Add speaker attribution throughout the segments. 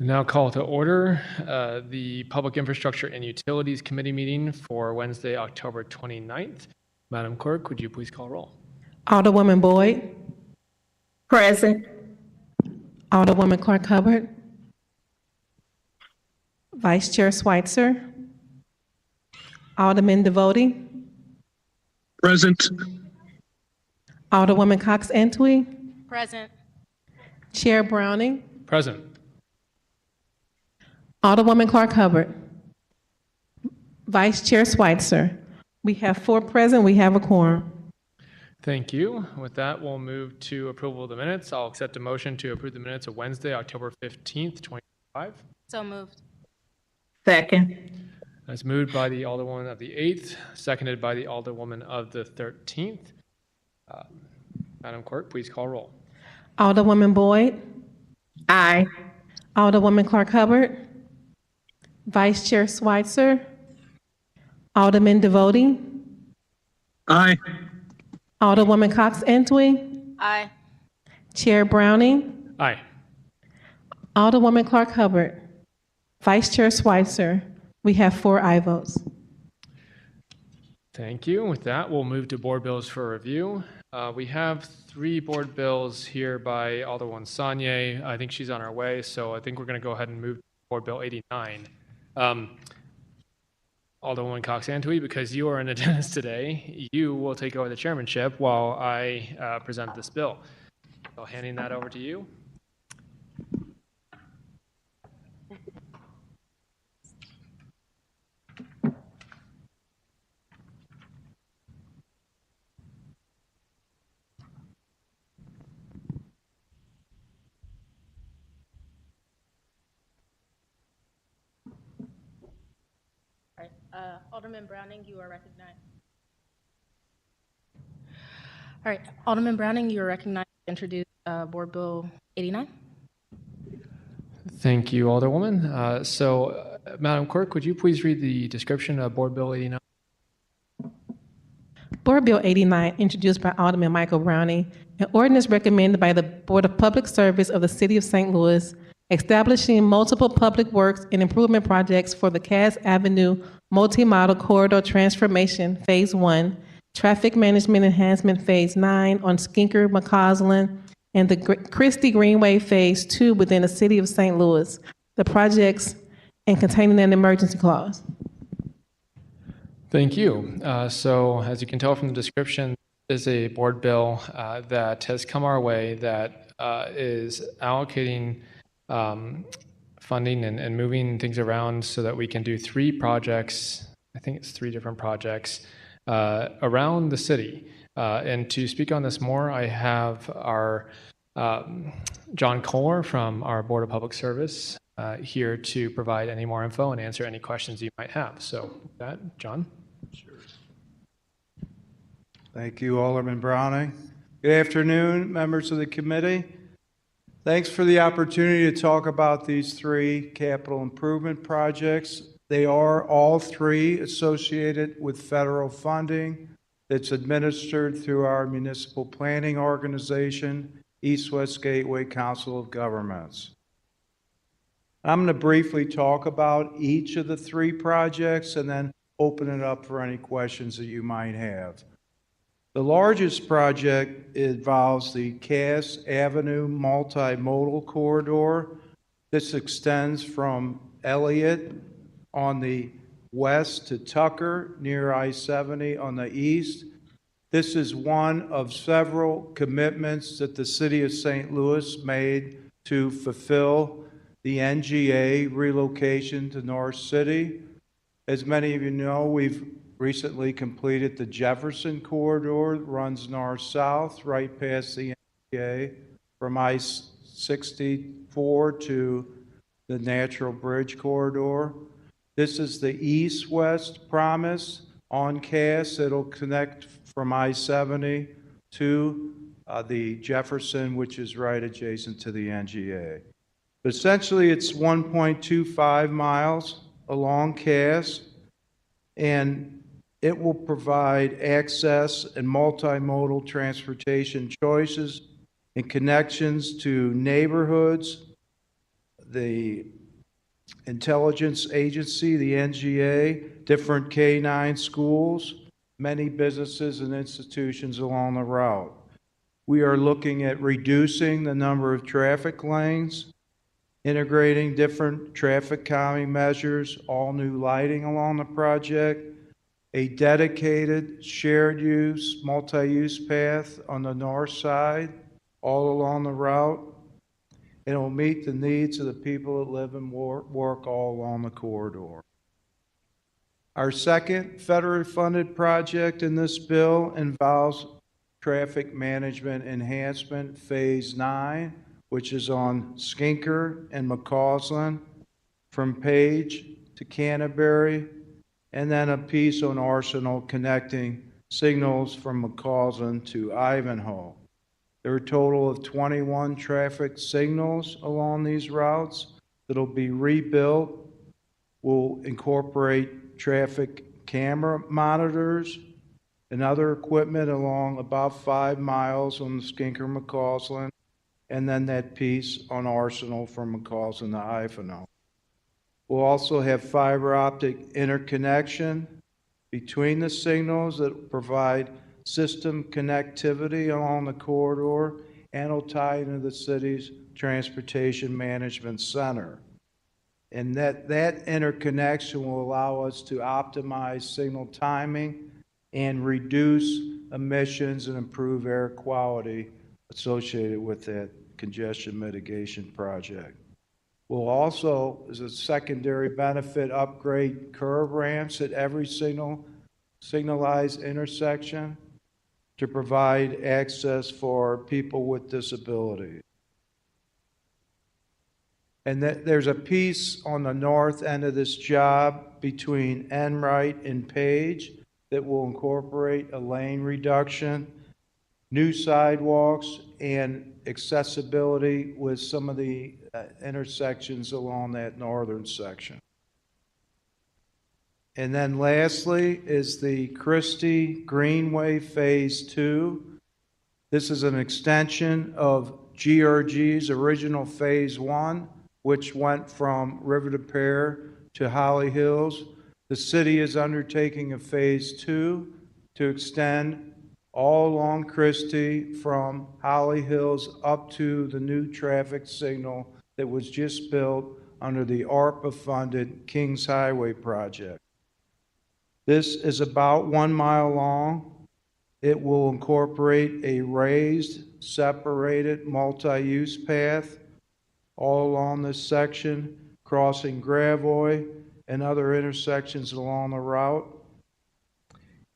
Speaker 1: We now call to order the Public Infrastructure and Utilities Committee meeting for Wednesday, October 29th. Madam Clerk, would you please call roll?
Speaker 2: Alderwoman Boyd.
Speaker 3: Present.
Speaker 2: Alderwoman Clark Hubbard. Vice Chair Schweitzer. Alderman Devotie.
Speaker 4: Present.
Speaker 2: Alderwoman Cox Antwi.
Speaker 3: Present.
Speaker 2: Chair Browning.
Speaker 1: Present.
Speaker 2: Alderwoman Clark Hubbard. Vice Chair Schweitzer. We have 4 present. We have a quorum.
Speaker 1: Thank you. With that, we'll move to approval of the minutes. I'll accept a motion to approve the minutes of Wednesday, October 15th, 2025.
Speaker 3: So moved. Second.
Speaker 1: That's moved by the Alderwoman of the 8th, seconded by the Alderwoman of the 13th. Madam Clerk, please call roll.
Speaker 2: Alderwoman Boyd.
Speaker 3: Aye.
Speaker 2: Alderwoman Clark Hubbard. Vice Chair Schweitzer. Alderman Devotie.
Speaker 4: Aye.
Speaker 2: Alderwoman Cox Antwi.
Speaker 3: Aye.
Speaker 2: Chair Browning.
Speaker 1: Aye.
Speaker 2: Alderwoman Clark Hubbard. Vice Chair Schweitzer. We have 4 aye votes.
Speaker 1: Thank you. With that, we'll move to board bills for review. We have 3 board bills here by Alderwoman Sagne. I think she's on her way, so I think we're going to go ahead and move to Board Bill 89. Alderwoman Cox Antwi, because you are in attendance today, you will take over the chairmanship while I present this bill. So handing that over to you.
Speaker 3: Alderman Browning, you are recognized. All right, Alderman Browning, you are recognized to introduce Board Bill 89.
Speaker 1: Thank you, Alderwoman. Madam Clerk, would you please read the description of Board Bill 89?
Speaker 2: Board Bill 89, introduced by Alderman Michael Browning, an ordinance recommended by the Board of Public Service of the City of St. Louis, establishing multiple public works and improvement projects for the Cass Avenue Multi-Model Corridor Transformation Phase 1, Traffic Management Enhancement Phase 9 on Skinker, McCausland, and the Christie Greenway Phase 2 within the City of St. Louis, the projects and containing an emergency clause.
Speaker 1: Thank you. So as you can tell from the description, this is a board bill that has come our way that is allocating funding and moving things around so that we can do 3 projects. I think it's 3 different projects around the city. And to speak on this more, I have our John Kohler from our Board of Public Service here to provide any more info and answer any questions you might have. So with that, John.
Speaker 5: Sure. Thank you, Alderman Browning. Good afternoon, members of the committee. Thanks for the opportunity to talk about these 3 capital improvement projects. They are all 3 associated with federal funding that's administered through our municipal planning organization, East-West Gateway Council of Governments. I'm going to briefly talk about each of the 3 projects and then open it up for any questions that you might have. The largest project involves the Cass Avenue Multimodal Corridor. This extends from Elliott on the west to Tucker near I-70 on the east. This is one of several commitments that the City of St. Louis made to fulfill the NGA relocation to North City. As many of you know, we've recently completed the Jefferson Corridor that runs north-south right past the NGA from I-64 to the Natural Bridge Corridor. This is the east-west promise on Cass. It'll connect from I-70 to the Jefferson, which is right adjacent to the NGA. But essentially, it's 1.25 miles along Cass, and it will provide access and multimodal transportation choices and connections to neighborhoods the intelligence agency, the NGA, different K-9 schools, many businesses and institutions along the route. We are looking at reducing the number of traffic lanes, integrating different traffic calming measures, all new lighting along the project, a dedicated shared use, multi-use path on the north side, all along the route. It will meet the needs of the people that live and work all along the corridor. Our second federally funded project in this bill involves traffic management enhancement phase 9, which is on Skinker and McCausland from Page to Canterbury, and then a piece on Arsenal connecting signals from McCausland to Ivanhoe. There are a total of 21 traffic signals along these routes that'll be rebuilt. We'll incorporate traffic camera monitors and other equipment along about 5 miles on the Skinker-McCausland, and then that piece on Arsenal from McCausland to Ivanhoe. We'll also have fiber optic interconnection between the signals that provide system connectivity along the corridor and will tie into the city's transportation management center. And that interconnection will allow us to optimize signal timing and reduce emissions and improve air quality associated with that congestion mitigation project. We'll also, as a secondary benefit, upgrade curb ramps at every signalized intersection to provide access for people with disabilities. And there's a piece on the north end of this job between Enright and Page that will incorporate a lane reduction, new sidewalks, and accessibility with some of the intersections along that northern section. And then lastly is the Christie Greenway Phase 2. This is an extension of GRG's original Phase 1, which went from River de Pere to Holly Hills. The city is undertaking a Phase 2 to extend all along Christie from Holly Hills up to the new traffic signal that was just built under the ARPA-funded Kings Highway project. This is about 1 mile long. It will incorporate a raised, separated, multi-use path all along this section, crossing Gravois and other intersections along the route.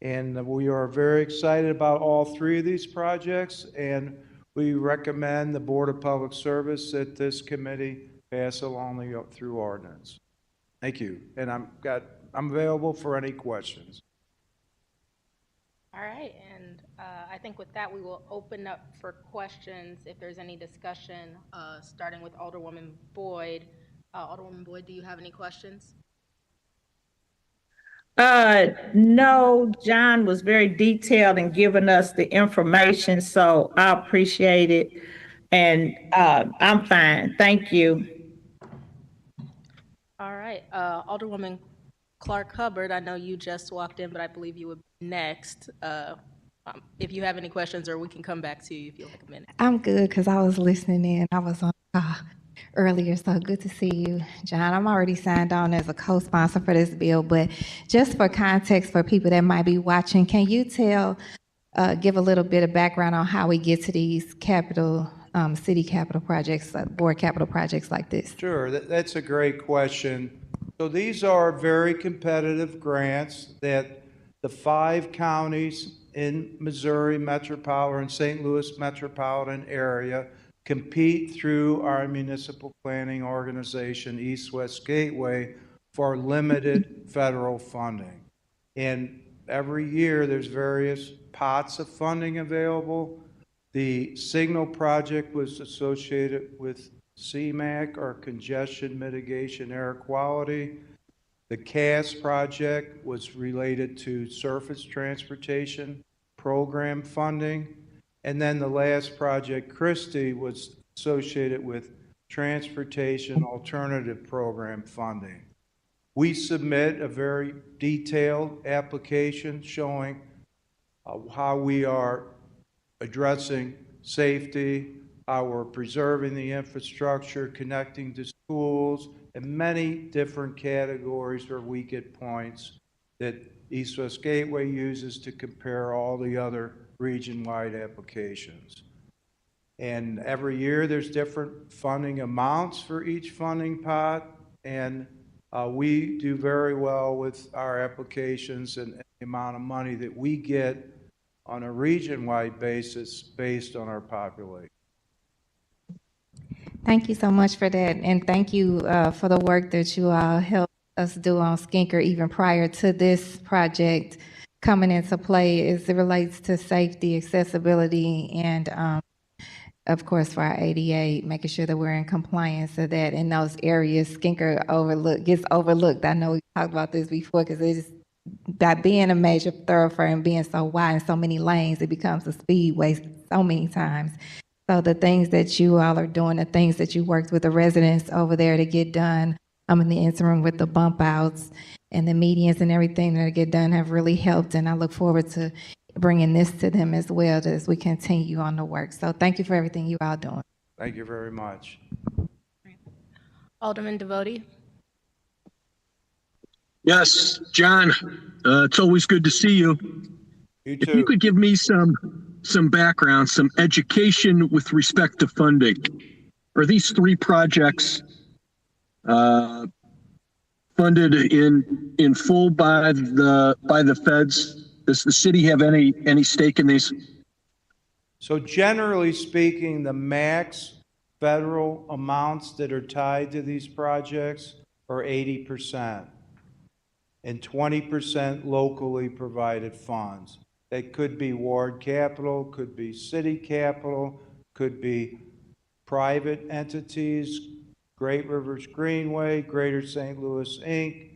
Speaker 5: And we are very excited about all 3 of these projects, and we recommend the Board of Public Service that this committee pass along through ordinance. Thank you, and I'm available for any questions.
Speaker 3: All right, and I think with that, we will open up for questions if there's any discussion, starting with Alderwoman Boyd. Alderwoman Boyd, do you have any questions?
Speaker 6: No, John was very detailed in giving us the information, so I appreciate it. And I'm fine. Thank you.
Speaker 3: All right, Alderwoman Clark Hubbard, I know you just walked in, but I believe you would be next. If you have any questions, or we can come back to you if you like a minute.
Speaker 7: I'm good because I was listening in. I was on earlier, so good to see you, John. I'm already signed on as a co-sponsor for this bill, but just for context for people that might be watching, can you give a little bit of background on how we get to these city capital projects, board capital projects like this?
Speaker 5: Sure, that's a great question. So these are very competitive grants that the 5 counties in Missouri metropolitan, St. Louis metropolitan area compete through our municipal planning organization, East West Gateway, for limited federal funding. And every year there's various pots of funding available. The Signal project was associated with CMAQ, or Congestion Mitigation Air Quality. The CAS project was related to surface transportation program funding. And then the last project, Christie, was associated with Transportation Alternative Program funding. We submit a very detailed application showing how we are addressing safety, how we're preserving the infrastructure, connecting to schools, and many different categories where we get points that East West Gateway uses to compare all the other region-wide applications. And every year, there's different funding amounts for each funding pot, and we do very well with our applications and the amount of money that we get on a region-wide basis based on our population.
Speaker 7: Thank you so much for that, and thank you for the work that you all helped us do on Skinker even prior to this project coming into play as it relates to safety, accessibility, and of course for our ADA, making sure that we're in compliance of that in those areas Skinker gets overlooked. I know we talked about this before because it is by being a major thoroughfare and being so wide and so many lanes, it becomes a speedway so many times. So the things that you all are doing, the things that you worked with the residents over there to get done, in the interim with the bump outs and the medians and everything that get done have really helped. And I look forward to bringing this to them as well as we continue on the work. So thank you for everything you all doing.
Speaker 5: Thank you very much.
Speaker 3: Alderman Devoti.
Speaker 4: Yes, John, it's always good to see you.
Speaker 5: You
Speaker 4: If you
Speaker 5: too.
Speaker 4: could give me some background, some education with respect to funding. Are these three projects funded in full by the feds? Does the city have any stake in these?
Speaker 5: So generally speaking, the max federal amounts that are tied to these projects are 80% and 20% locally provided funds. That could be ward capital, could be city capital, could be private entities, Great Rivers Greenway, Greater St. Louis, Inc.,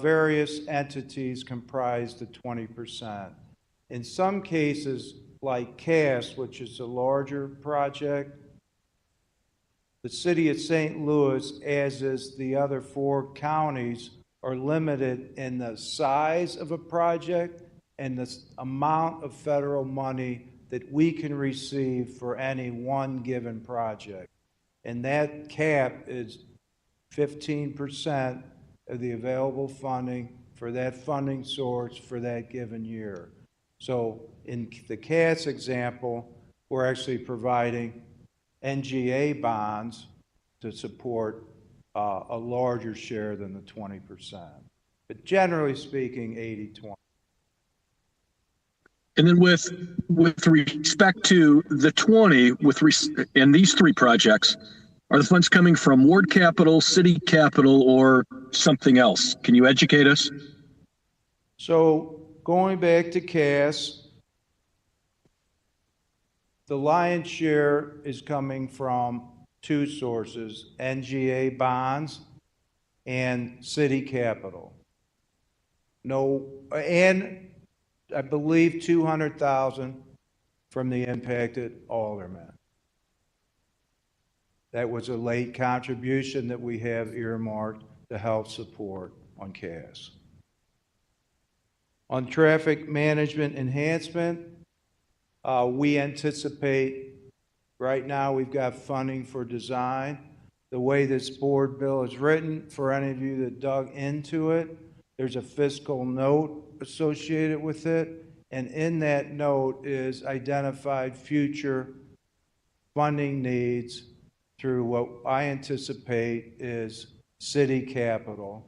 Speaker 5: various entities comprise the 20%. In some cases, like CAS, which is a larger project, the city of St. Louis, as is the other 4 counties, are limited in the size of a project and the amount of federal money that we can receive for any one given project. And that cap is 15% of the available funding for that funding source for that given year. So in the CAS example, we're actually providing NGA bonds to support a larger share than the 20%. But generally speaking, 80-20.
Speaker 4: And then with respect to the 20, in these three projects, are the funds coming from ward capital, city capital, or something else? Can you educate us?
Speaker 5: So going back to CAS, the lion's share is coming from 2 sources, NGA bonds and city capital. And I believe 200,000 from the impacted aldermen. That was a late contribution that we have earmarked to help support on CAS. On traffic management enhancement, we anticipate, right now we've got funding for design. The way this board bill is written, for any of you that dug into it, there's a fiscal note associated with it, and in that note is identified future funding needs through what I anticipate is city capital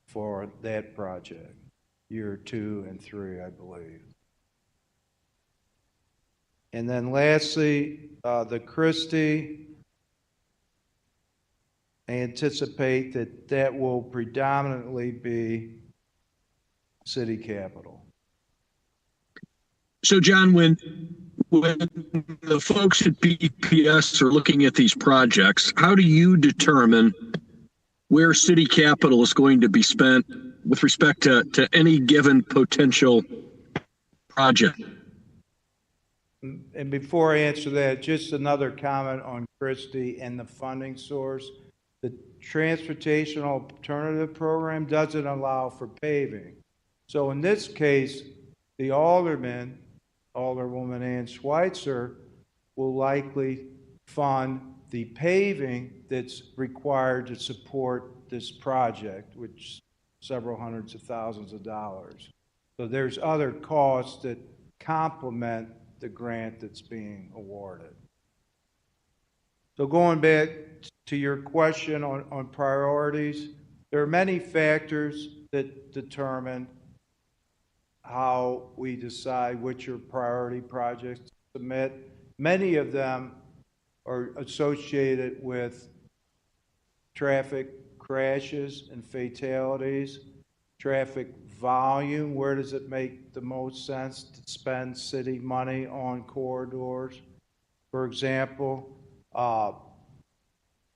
Speaker 5: for that project, year 2 and 3, I believe. And then lastly, the Christie, I anticipate that will predominantly be city capital.
Speaker 4: So John, when the folks at BPS are looking at these projects, how do you determine where city capital is going to be spent with respect to any given potential project?
Speaker 5: And before I answer that, just another comment on Christie and the funding source. The Transportation Alternative Program doesn't allow for paving. So in this case, the alderman, Alderwoman Ann Schweitzer, will likely fund the paving that's required to support this project, which is several hundreds of thousands of dollars. So there's other costs that complement the grant that's being awarded. So going back to your question on priorities, there are many factors that determine how we decide which are priority projects to submit. Many of them are associated with traffic crashes and fatalities, traffic volume, where does it make the most sense to spend city money on corridors? For example,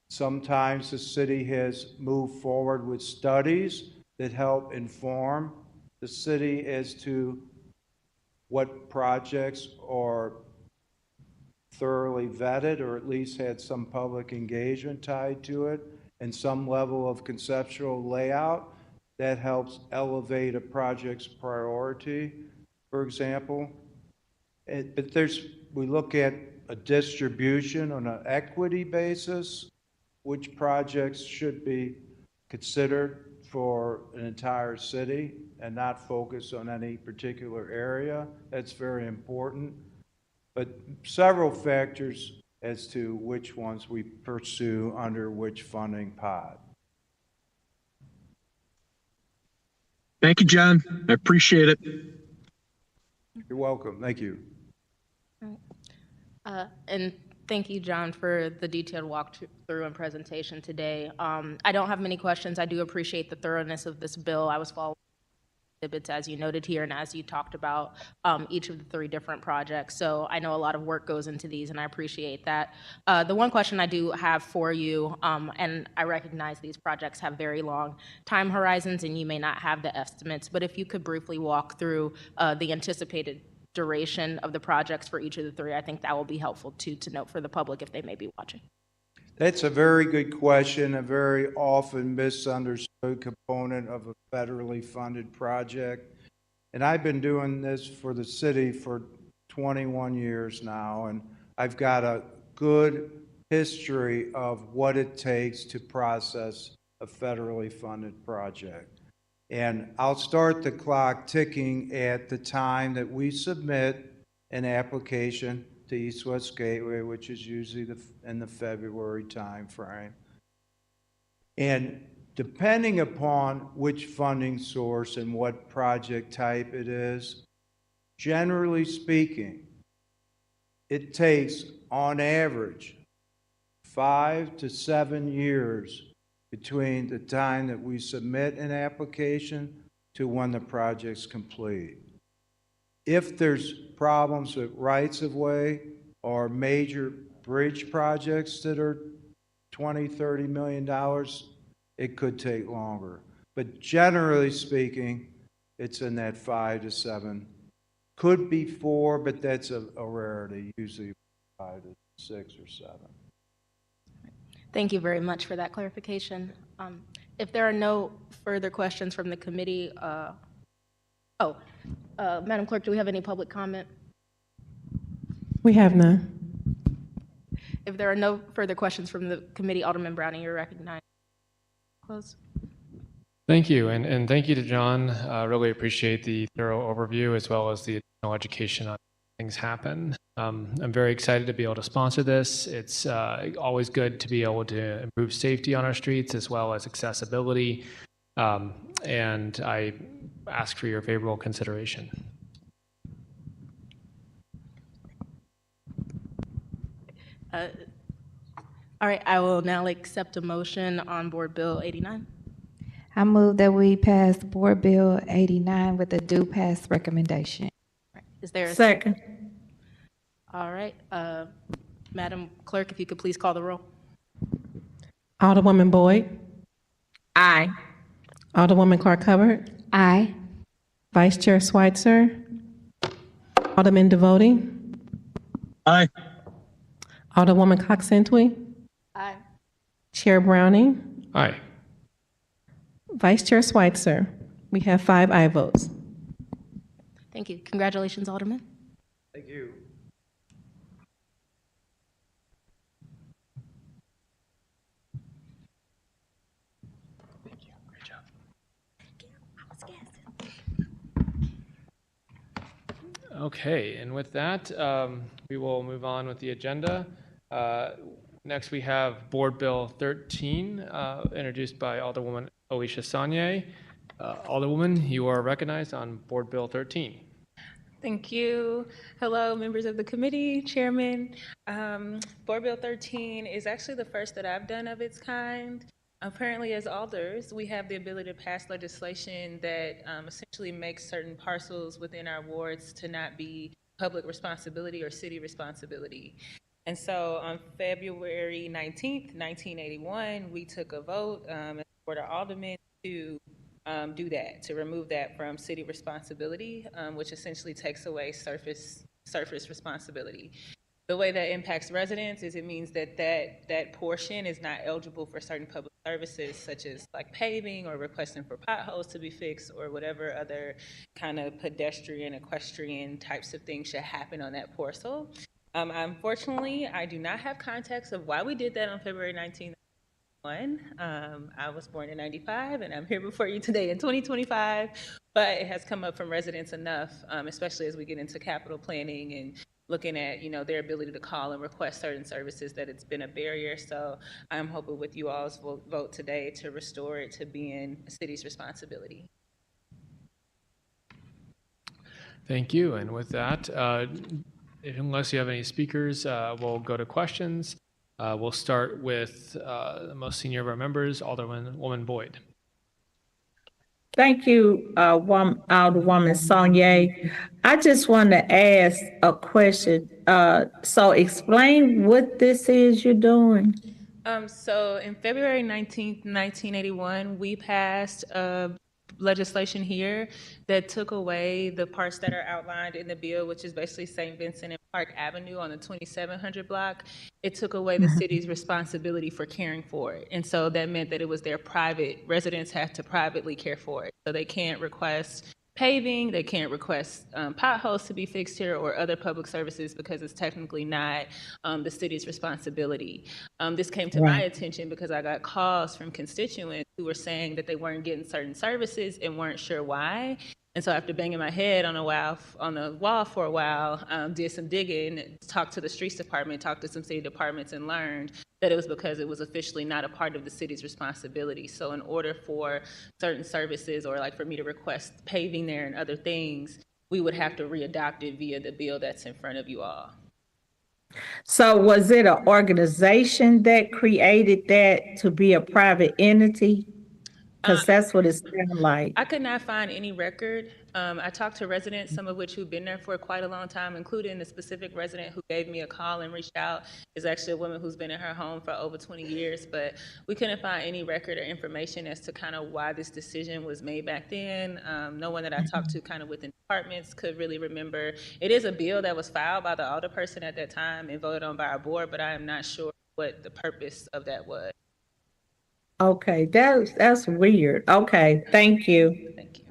Speaker 5: sometimes the city has moved forward with studies that help inform the city as to what projects are thoroughly vetted or at least had some public engagement tied to it and some level of conceptual layout that helps elevate a project's priority, for example. But we look at a distribution on an equity basis, which projects should be considered for an entire city and not focus on any particular area. That's very important. But several factors as to which ones we pursue under which funding pot.
Speaker 4: Thank you, John. I appreciate it.
Speaker 5: You're welcome. Thank you.
Speaker 3: And thank you, John, for the detailed walkthrough and presentation today. I don't have many questions. I do appreciate the thoroughness of this bill. I was following exhibits, as you noted here, and as you talked about each of the 3 different projects. So I know a lot of work goes into these, and I appreciate that. The one question I do have for you, and I recognize these projects have very long time horizons, and you may not have the estimates, but if you could briefly walk through the anticipated duration of the projects for each of the 3, I think that will be helpful too to note for the public if they may be watching.
Speaker 5: That's a very good question, a very often misunderstood component of a federally funded project. And I've been doing this for the city for 21 years now, and I've got a good history of what it takes to process a federally funded project. And I'll start the clock ticking at the time that we submit an application to East West Gateway, which is usually in the February timeframe. And depending upon which funding source and what project type it is, generally speaking, it takes, on average, 5 to 7 years between the time that we submit an application to when the project's complete. If there's problems with rights-of-way or major bridge projects that are $20, $30 million, it could take longer. But generally speaking, it's in that 5 to 7. Could be 4, but that's a rarity, usually 5 to 6 or 7.
Speaker 3: Thank you very much for that clarification. If there are no further questions from the committee, Madam Clerk, do we have any public comment?
Speaker 2: We have none.
Speaker 3: If there are no further questions from the committee, Alderman Browning, you're recognized. Close.
Speaker 1: Thank you, and thank you to John. Really appreciate the thorough overview as well as the additional education on things happen. I'm very excited to be able to sponsor this. It's always good to be able to improve safety on our streets as well as accessibility, and I ask for your favorable consideration.
Speaker 3: All right, I will now accept a motion on Board Bill 89.
Speaker 7: I move that we pass Board Bill 89 with a due pass recommendation.
Speaker 3: Is there a
Speaker 6: Second.
Speaker 3: All right, Madam Clerk, if you could please call the roll.
Speaker 2: Alderwoman Boyd,
Speaker 6: Aye.
Speaker 2: Alderwoman Clark Hubbard,
Speaker 7: Aye.
Speaker 2: Vice Chair Schweitzer, Alderman Devoti,
Speaker 4: Aye.
Speaker 2: Alderwoman Cox Entry,
Speaker 3: Aye.
Speaker 2: Chair Browning,
Speaker 1: Aye.
Speaker 2: Vice Chair Schweitzer. We have 5 aye votes.
Speaker 3: Thank you. Congratulations, Alderman.
Speaker 5: Thank you.
Speaker 1: Okay, and with that, we will move on with the agenda. Next, we have Board Bill 13, introduced by Alderwoman Oisha Sanye. Alderwoman, you are recognized on Board Bill 13.
Speaker 8: Thank you. Hello, members of the committee, chairman. Board Bill 13 is actually the first that I've done of its kind. Apparently, as alders, we have the ability to pass legislation that essentially makes certain parcels within our wards to not be public responsibility or city responsibility. And so on February 19th, 1981, we took a vote as the Board of Aldermen to do that, to remove that from city responsibility, which essentially takes away surface responsibility. The way that impacts residents is it means that that portion is not eligible for certain public services such as like paving or requesting for potholes to be fixed or whatever other kind of pedestrian, equestrian types of things should happen on that parcel. Unfortunately, I do not have context of why we did that on February 19th. I was born in 95 and I'm here before you today in 2025, but it has come up from residents enough, especially as we get into capital planning and looking at, their ability to call and request certain services, that it's been a barrier. So I'm hoping with you all's vote today to restore it to being a city's responsibility.
Speaker 1: Thank you. And with that, unless you have any speakers, we'll go to questions. We'll start with the most senior of our members, Alderwoman Boyd.
Speaker 6: Thank you, Alderwoman Sanye. I just want to ask a question. So explain what this is you're doing.
Speaker 8: So in February 19th, 1981, we passed legislation here that took away the parts that are outlined in the bill, which is basically St. Vincent and Park Avenue on the 2700 block. It took away the city's responsibility for caring for it. And so that meant that it was their residents have to privately care for it. So they can't request paving, they can't request potholes to be fixed here or other public services because it's technically not the city's responsibility. This came to my attention because I got calls from constituents who were saying that they weren't getting certain services and weren't sure why. And so after banging my head on the wall for a while, did some digging, talked to the streets department, talked to some city departments, and learned that it was because it was officially not a part of the city's responsibility. So in order for certain services or like for me to request paving there and other things, we would have to readopt it via the bill that's in front of you all.
Speaker 6: So was it an organization that created that to be a private entity? Because that's what it sounded like.
Speaker 8: I could not find any record. I talked to residents, some of which who've been there for quite a long time, including the specific resident who gave me a call and reached out is actually a woman who's been in her home for over 20 years, but we couldn't find any record or information as to kind of why this decision was made back then. No one that I talked to kind of within departments could really remember. It is a bill that was filed by the alderperson at that time and voted on by our board, but I am not sure what the purpose of that was.
Speaker 6: Okay, that's weird. Okay, thank you.
Speaker 8: Thank you.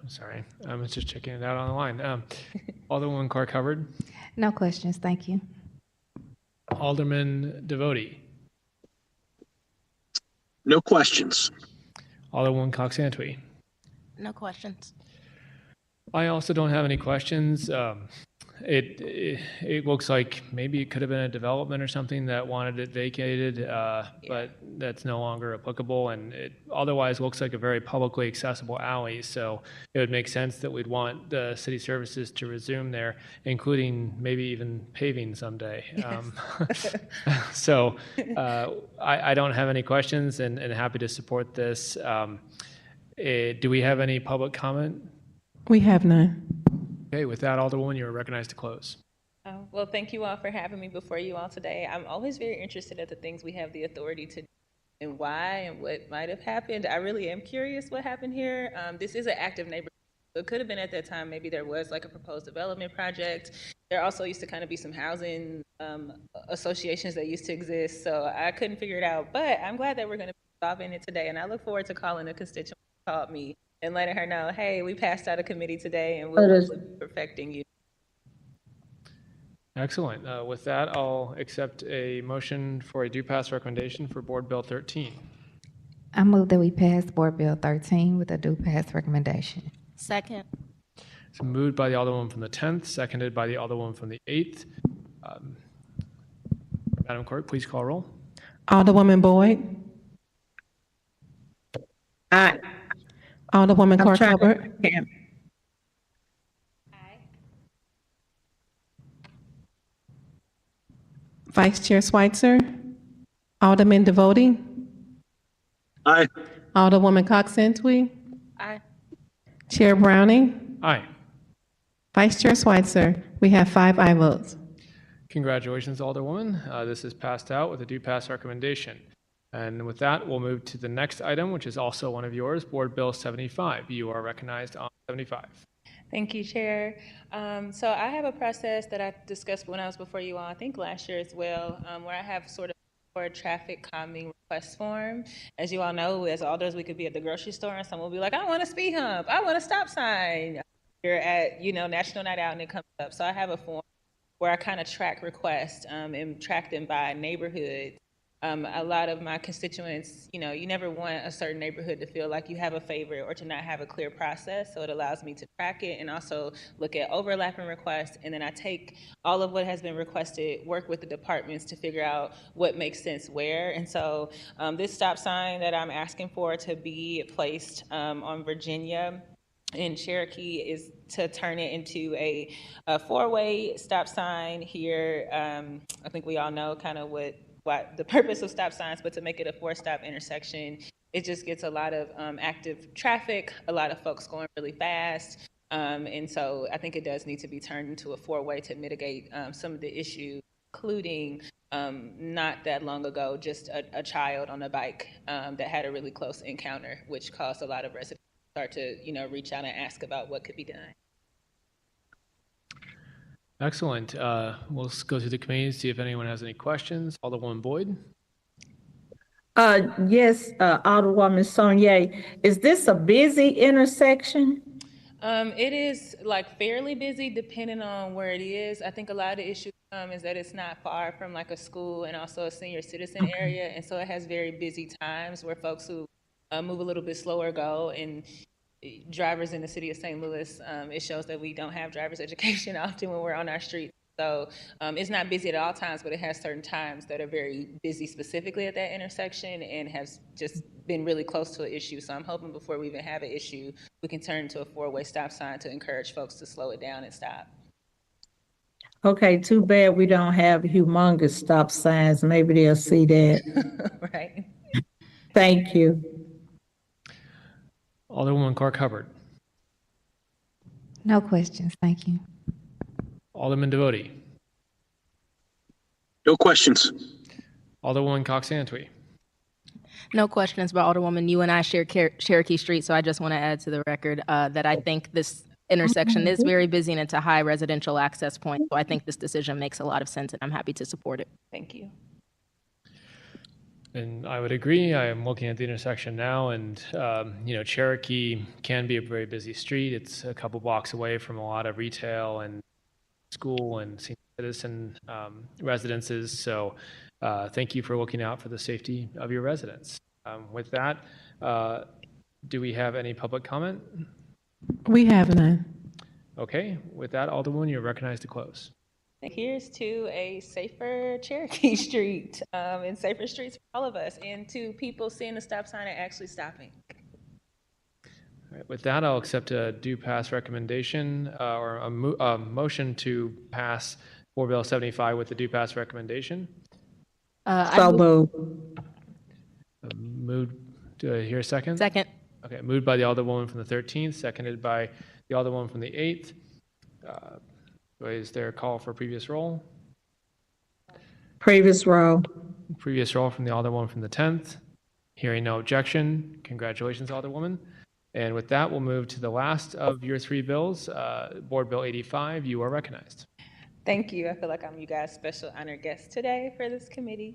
Speaker 1: I'm sorry, I was just checking it out on the line. Alderwoman Clark Hubbard,
Speaker 7: No questions, thank you.
Speaker 1: Alderman Devoti,
Speaker 4: No questions.
Speaker 1: Alderwoman Cox Antwi.
Speaker 3: No questions.
Speaker 1: I also don't have any questions. It looks like maybe it could have been a development or something that wanted it vacated, but that's no longer applicable. And it otherwise looks like a very publicly accessible alley. So it would make sense that we'd want the city services to resume there, including maybe even paving someday. So I don't have any questions and happy to support this. Do we have any public comment?
Speaker 2: We have none.
Speaker 1: Okay, with that, Alderwoman, you're recognized to close.
Speaker 8: Well, thank you all for having me before you all today. I'm always very interested at the things we have the authority to do. and why and what might have happened. I really am curious what happened here. This is an active neighborhood. So it could have been at that time, maybe there was like a proposed development project. There also used to kind of be some housing associations that used to exist. So I couldn't figure it out, but I'm glad that we're going to be solving it today. And I look forward to calling a constituent who called me and letting her know, hey, we passed out a committee today and we'll be perfecting you.
Speaker 1: Excellent. With that, I'll accept a motion for a do pass recommendation for Board Bill 13.
Speaker 7: I move that we pass Board Bill 13 with a due pass recommendation.
Speaker 3: Second.
Speaker 1: It's moved by the Alderwoman from the 10th, seconded by the Alderwoman from the 8th. Madam Clerk, please call roll.
Speaker 2: Alderwoman Boyd,
Speaker 6: Aye.
Speaker 2: Alderwoman
Speaker 6: I'm
Speaker 2: Clark
Speaker 6: trying to-
Speaker 2: Hubbard,
Speaker 6: Yeah.
Speaker 2: Vice Chair Switzer, Alderman Devoti,
Speaker 4: Aye.
Speaker 2: Alderwoman Cox Santwy,
Speaker 3: Aye.
Speaker 2: Chair Browning,
Speaker 1: Aye.
Speaker 2: Vice Chair Switzer. We have 5 aye votes.
Speaker 1: Congratulations, Alderwoman. This is passed out with a do pass recommendation. And with that, we'll move to the next item, which is also one of yours, Board Bill 75. You are recognized on 75.
Speaker 8: Thank you, Chair. So I have a process that I discussed when I was before you all, I think last year as well, where I have sort of for a traffic calming request form. As you all know, as alders, we could be at the grocery store and someone will be like, I want a speed hump, I want a stop sign. You're at, National Night Out and it comes up. So I have a form where I kind of track requests and track them by neighborhood. A lot of my constituents, you never want a certain neighborhood to feel like you have a favorite or to not have a clear process. So it allows me to track it and also look at overlapping requests. And then I take all of what has been requested, work with the departments to figure out what makes sense where. And so this stop sign that I'm asking for to be placed on Virginia in Cherokee is to turn it into a 4-way stop sign here. I think we all know kind of what the purpose of stop signs, but to make it a 4-stop intersection, it just gets a lot of active traffic, a lot of folks going really fast. And so I think it does need to be turned into a 4-way to mitigate some of the issues, including not that long ago, just a child on a bike that had a really close encounter, which caused a lot of residents to start to, reach out and ask about what could be done.
Speaker 1: Excellent. We'll go through the committee and see if anyone has any questions. Alderwoman Boyd?
Speaker 6: Yes, Alderwoman Sonia, is this a busy intersection?
Speaker 8: It is like fairly busy depending on where it is. I think a lot of the issue is that it's not far from like a school and also a senior citizen area. And so it has very busy times where folks who move a little bit slower go, and drivers in the city of St. Louis, it shows that we don't have driver's education often when we're on our streets. So it's not busy at all times, but it has certain times that are very busy specifically at that intersection and has just been really close to an issue. So I'm hoping before we even have an issue, we can turn to a 4-way stop sign to encourage folks to slow it down and stop.
Speaker 6: Okay, too bad we don't have humongous stop signs. Maybe they'll see that.
Speaker 8: Right.
Speaker 6: Thank you.
Speaker 1: Alderwoman Clark Hubbard?
Speaker 7: No questions, thank you.
Speaker 1: Alderman Devoti?
Speaker 4: No questions.
Speaker 1: Alderwoman Cox Santwy?
Speaker 3: No questions, but Alderwoman, you and I share Cherokee Street, so I just want to add to the record that I think this intersection is very busy and it's a high residential access point. So I think this decision makes a lot of sense and I'm happy to support it.
Speaker 8: Thank you.
Speaker 1: And I would agree. I am looking at the intersection now, and Cherokee can be a very busy street. It's a couple blocks away from a lot of retail and school and senior citizen residences. So thank you for looking out for the safety of your residents. With that, do we have any public comment?
Speaker 2: We have none.
Speaker 1: Okay. With that, Alderwoman, you're recognized to close.
Speaker 8: Here's to a safer Cherokee Street and safer streets for all of us, and to people seeing the stop sign and actually stopping.
Speaker 1: All right, with that, I'll accept a do pass recommendation or a motion to pass Board Bill 75 with the do pass recommendation.
Speaker 6: So moved.
Speaker 1: Moved. Do I hear a second?
Speaker 3: Second.
Speaker 1: Okay, moved by the Alderwoman from the 13th, seconded by the Alderwoman from the 8th. Is there a call for previous roll?
Speaker 6: Previous row.
Speaker 1: Previous roll from the Alderwoman from the 10th. Hearing no objection, congratulations, Alderwoman. And with that, we'll move to the last of your three bills, Board Bill 85. You are recognized.
Speaker 8: Thank you. I feel like I'm you guys' special honored guest today for this committee.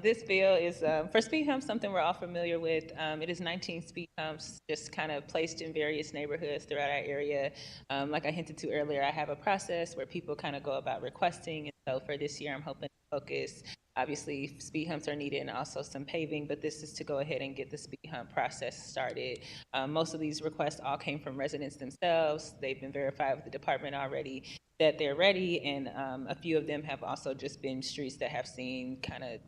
Speaker 8: This bill is for speed humps, something we're all familiar with. It is 19 speed humps just kind of placed in various neighborhoods throughout our area. Like I hinted to earlier, I have a process where people kind of go about requesting. And so for this year, I'm hoping to focus. Obviously, speed humps are needed and also some paving, but this is to go ahead and get the speed hump process started. Most of these requests all came from residents themselves. They've been verified with the department already that they're ready, and a few of them have also just been streets that have seen kind of,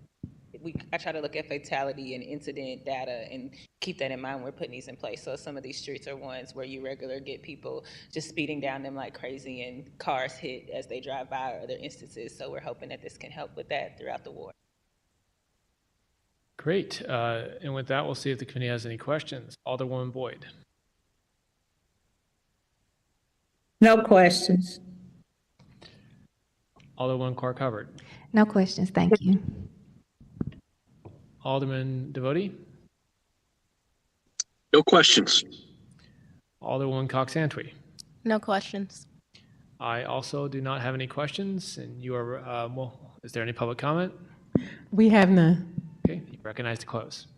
Speaker 8: I try to look at fatality and incident data and keep that in mind when we're putting these in place. So some of these streets are ones where you regularly get people just speeding down them like crazy and cars hit as they drive by or other instances. So we're hoping that this can help with that throughout the ward.
Speaker 1: Great. And with that, we'll see if the committee has any questions. Alderwoman Boyd.
Speaker 6: No questions.
Speaker 1: Alderwoman Clark Hubbard.
Speaker 7: No questions, thank you.
Speaker 1: Alderman Devoti.
Speaker 4: No questions.
Speaker 1: Alderwoman Cox Antwi.
Speaker 3: No questions.
Speaker 1: I also do not have any questions, and you are, well, is there any public comment?
Speaker 2: We have none.
Speaker 1: Okay, you recognize to close.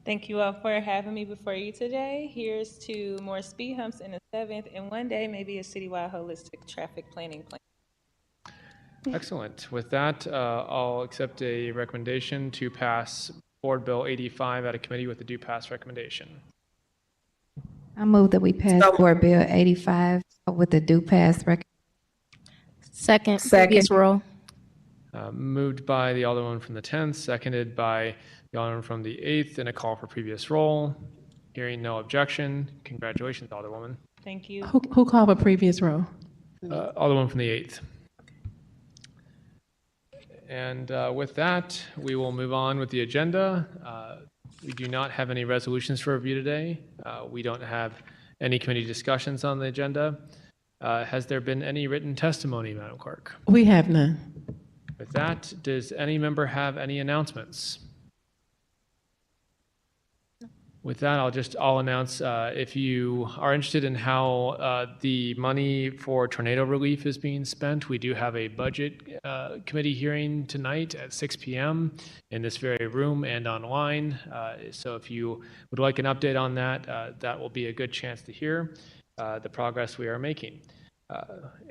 Speaker 8: Thank you all for having me before you today. Here's to more speed humps in the 7th, and one day maybe a citywide holistic traffic planning plan.
Speaker 1: Excellent. With that, I'll accept a recommendation to pass Board Bill 85 out of committee with a do pass recommendation.
Speaker 7: I move that we pass Board Bill 85 with the due pass recommendation.
Speaker 3: Second,
Speaker 6: Second.
Speaker 3: previous roll.
Speaker 1: Moved by the Alderman from the 10th, seconded by the Alderman from the 8th, and a call for previous roll. Hearing no objection, congratulations, Alderwoman.
Speaker 8: Thank you.
Speaker 2: Who called for previous row?
Speaker 1: Alderman from the 8th. And with that, we will move on with the agenda. We do not have any resolutions for review today. We don't have any committee discussions on the agenda. Has there been any written testimony, Madam Clerk?
Speaker 2: We have none.
Speaker 1: With that, does any member have any announcements? With that, I'll announce if you are interested in how the money for tornado relief is being spent, we do have a budget committee hearing tonight at 6 p.m. in this very room and online. So if you would like an update on that, that will be a good chance to hear the progress we are making.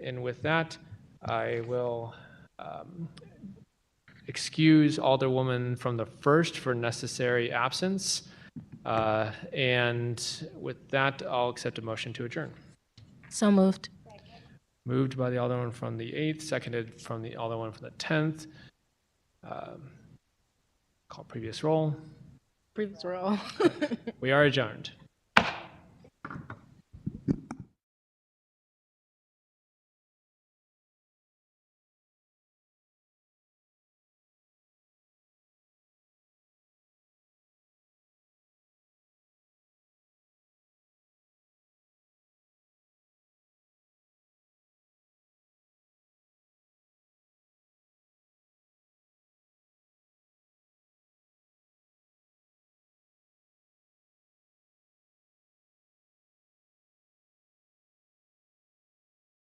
Speaker 1: And with that, I will excuse Alderwoman from the 1st for necessary absence. And with that, I'll accept a motion to adjourn.
Speaker 3: So moved.
Speaker 1: Moved by the Alderman from the 8th, seconded from the Alderman from the 10th. Call previous roll.
Speaker 3: Previous roll.
Speaker 1: We are adjourned.